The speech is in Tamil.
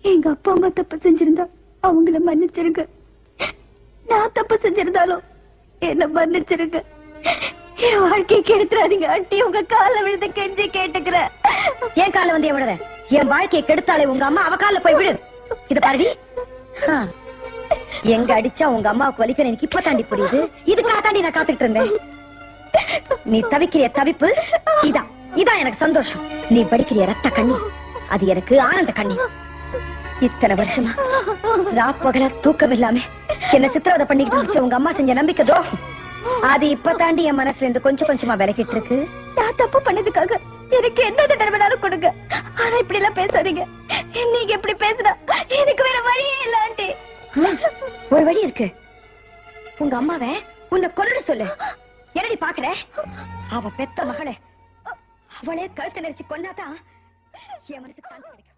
எங்க அப்பா அம்மா தப்பு செஞ்சிருந்தா அவங்கள மன்னிச்சிருங்க. நான் தப்பு செஞ்சிருந்தாலும் என்ன மன்னிச்சிருங்க. என் வாழ்க்கையை கெடுத்துறாதீங்க ஆண்டி. உங்க கால விழுந்து கெஞ்சி கேட்டுக்கிறேன். என் கால வந்து எவ்வளவு என் வாழ்க்கையை கெடுத்தாலே உங்க அம்மா அவ கால போய் விடு. இத பாருடி, எங்க அடிச்சா உங்க அம்மாவுக்கு வலிக்கிற எனக்கு இப்ப தாண்டி புரியுது. இதுக்காக தாண்டி நான் காத்துக்கிட்டு இருந்தேன். நீ தவிக்கிற தவிப்பு இதான் இதான் எனக்கு சந்தோஷம். நீ படிக்கிற ரத்த கண்ணி அது எனக்கு ஆனந்த கண்ணி. இத்தனை வருஷமா ராப்பகல தூக்கம் இல்லாம என்ன சித்திரவதை பண்ணிக்கிட்டு இருந்துச்சு உங்க அம்மா செஞ்ச நம்பிக்கை துரோகம். அது இப்ப தாண்டி என் மனசுல இருந்து கொஞ்சம் கொஞ்சமா விலகிட்டு இருக்கு. நான் தப்பு பண்ணதுக்காக எனக்கு என்ன தடவை வேணாலும் கொடுங்க. ஆனா இப்படி எல்லாம் பேசாதீங்க. நீங்க எப்படி பேசுனா எனக்கு வேற வழியே இல்ல ஆண்டி. ஒரு வழி இருக்கு. உங்க அம்மாவை உன்னை கொல்ல சொல்லு. என்னடி பாக்குற? அவ பெத்த மகளே அவளே கழுத்தை நெரிச்சு கொண்டாதான் என் மனசுக்கு சாந்தி கிடைக்கும்.